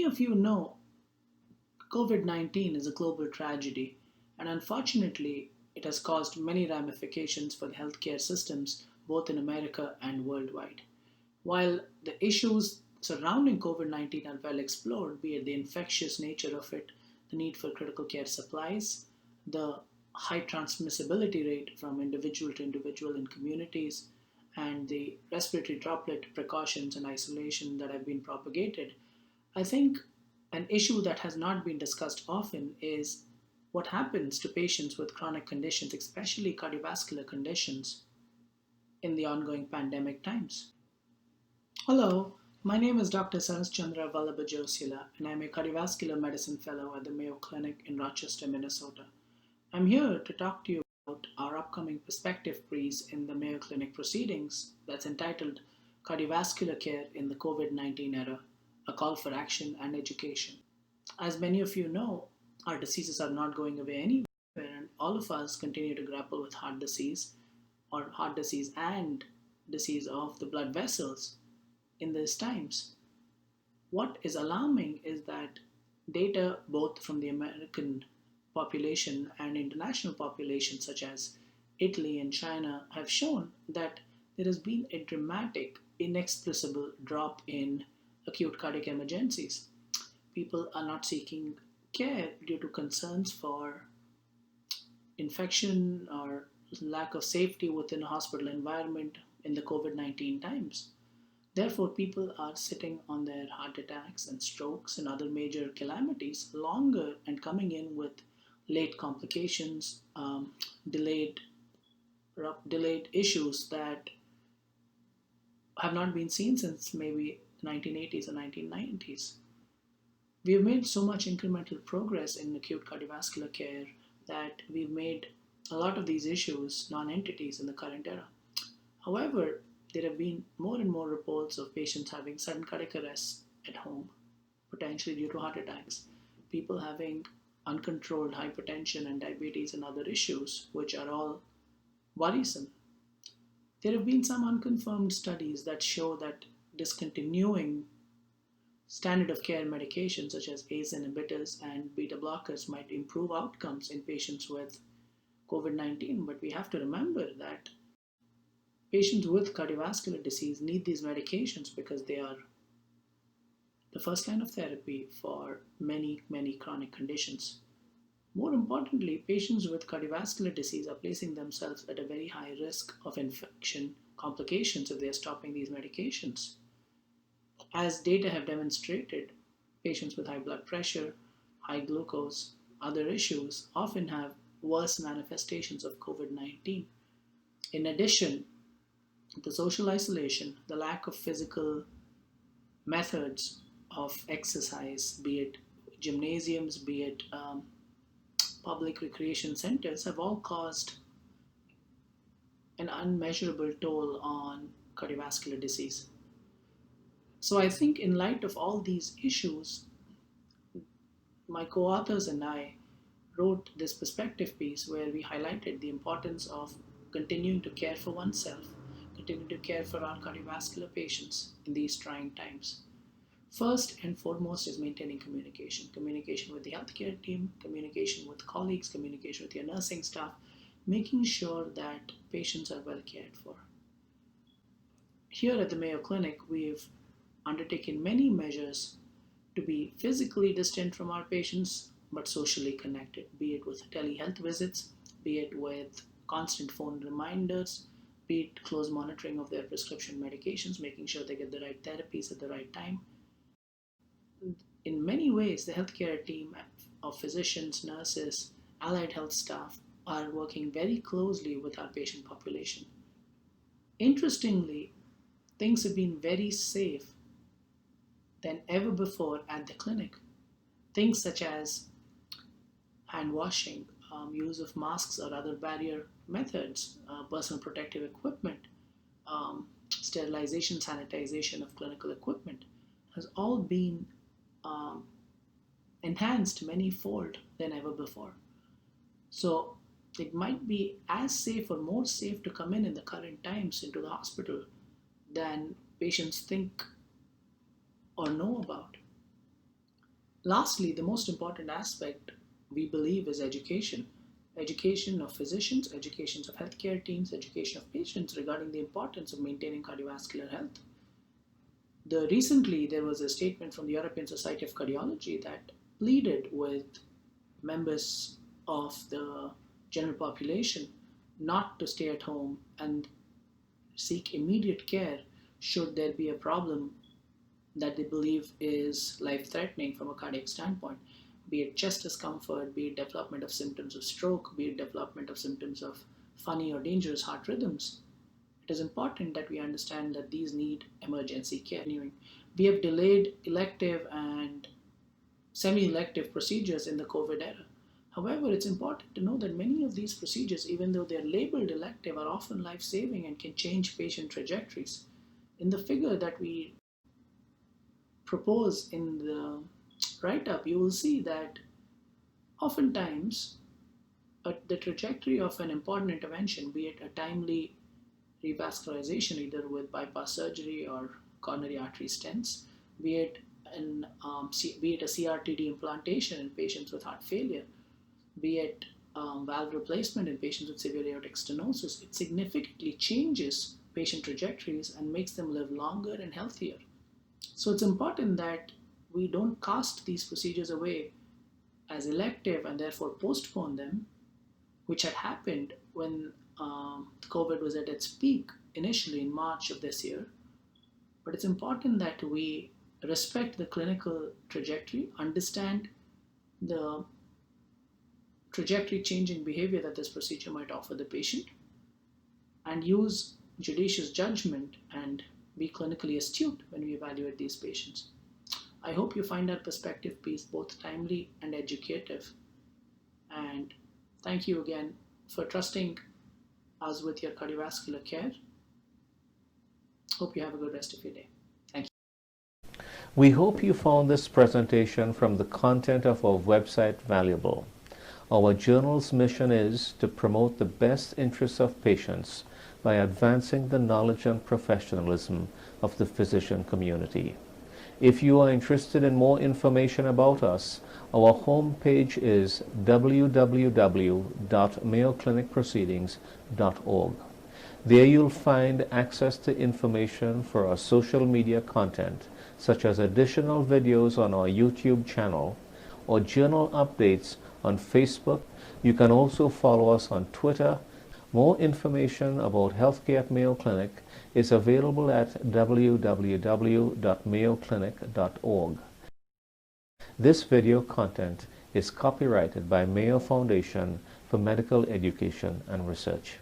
many of you know, COVID-19 is a global tragedy, and unfortunately, it has caused many ramifications for the healthcare systems both in America and worldwide. While the issues surrounding COVID 19 are well explored, be it the infectious nature of it, the need for critical care supplies, the high transmissibility rate from individual to individual in communities, and the respiratory droplet precautions and isolation that have been propagated, I think an issue that has not been discussed often is what happens to patients with chronic conditions, especially cardiovascular conditions, in the ongoing pandemic times. Hello, my name is Dr. Saras Chandra Vallabhajosila, and I'm a cardiovascular medicine fellow at the Mayo Clinic in Rochester, Minnesota. I'm here to talk to you about our upcoming perspective piece in the Mayo Clinic Proceedings that's entitled Cardiovascular Care in the COVID 19 Era, a call for action and education. As many of you know, our diseases are not going away anywhere, and all of us continue to grapple with heart disease or heart disease and disease of the blood vessels in these times. What is alarming is that data both from the American population and international population, such as Italy and China, have shown that there has been a dramatic, inexplicable drop in acute cardiac emergencies. People are not seeking care due to concerns for infection or lack of safety within a hospital environment in the COVID 19 times. Therefore, people are sitting on their heart attacks and strokes and other major calamities longer and coming in with late complications, delayed, delayed issues that have not been seen since maybe the 1980s or 1990s. We have made so much incremental progress in acute cardiovascular care that we've made a lot of these issues non-entities in the current era. However, there have been more and more reports of patients having sudden cardiac arrest at home, potentially due to heart attacks, people having uncontrolled hypertension and diabetes and other issues, which are all worrisome. There have been some unconfirmed studies that show that discontinuing standard of care medications such as ACE inhibitors and beta blockers might improve outcomes in patients with COVID 19, but we have to remember that patients with cardiovascular disease need these medications because they are the first line of therapy for many, many chronic conditions. More importantly, patients with cardiovascular disease are placing themselves at a very high risk of infection complications if they are stopping these medications. As data have demonstrated, patients with high blood pressure, high glucose, other issues often have worse manifestations of COVID 19. In addition, the social isolation, the lack of physical methods of exercise, be it gymnasiums, be it public recreation centers, have all caused an unmeasurable toll on cardiovascular disease. So I think in light of all these issues, my co-authors and I wrote this perspective piece where we highlighted the importance of continuing to care for oneself, continuing to care for our cardiovascular patients in these trying times. First and foremost is maintaining communication. Communication with the healthcare team, communication with colleagues, communication with your nursing staff, making sure that patients are well cared for. Here at the Mayo Clinic, we've undertaken many measures to be physically distant from our patients but socially connected, be it with telehealth visits, be it with constant phone reminders, be it close monitoring of their prescription medications, making sure they get the right therapies at the right time. In many ways, the healthcare team of physicians, nurses, allied health staff are working very closely with our patient population. Interestingly, things have been very safe than ever before at the clinic. Things such as hand washing, use of masks or other barrier methods, personal protective equipment, sterilization, sanitization of clinical equipment has all been um, enhanced many-fold than ever before. So it might be as safe or more safe to come in the current times into the hospital than patients think or know about. Lastly, the most important aspect we believe is education. Education of physicians, education of healthcare teams, education of patients regarding the importance of maintaining cardiovascular health. Recently, there was a statement from the European Society of Cardiology that pleaded with members of the general population not to stay at home and seek immediate care should there be a problem that they believe is life threatening from a cardiac standpoint, be it chest discomfort, be it development of symptoms of stroke, be it development of symptoms of funny or dangerous heart rhythms. It is important that we understand that these need emergency care. We have delayed elective and semi elective procedures in the COVID era. However, it's important to know that many of these procedures, even though they're labeled elective, are often life saving and can change patient trajectories. In the figure that we propose in the write up, you will see that oftentimes the trajectory of an important intervention, be it a timely revascularization either with bypass surgery or coronary artery stents, be it be it a CRTD implantation in patients with heart failure, be it valve replacement in patients with severe aortic stenosis, it significantly changes patient trajectories and makes them live longer and healthier. So it's important that we don't cast these procedures away as elective and therefore postpone them, which had happened when COVID was at its peak initially in March of this year. But it's important that we respect the clinical trajectory, understand the trajectory changing behavior that this procedure might offer the patient, and use judicious judgment and be clinically astute when we evaluate these patients. I hope you find our perspective piece both timely and educative. And thank you again for trusting us with your cardiovascular care. Hope you have a good rest of your day. Thank you. We hope you found this presentation from the content of our website valuable. Our journal's mission is to promote the best interests of patients by advancing the knowledge and professionalism of the physician community. If you are interested in more information about us, our homepage is www.mayoclinicproceedings.org. There you'll find access to information for our social media content, such as additional videos on our YouTube channel or journal updates on Facebook. You can also follow us on Twitter. More information about healthcare at Mayo Clinic is available at www.mayoclinic.org. This video content is copyrighted by Mayo Foundation for Medical Education and Research.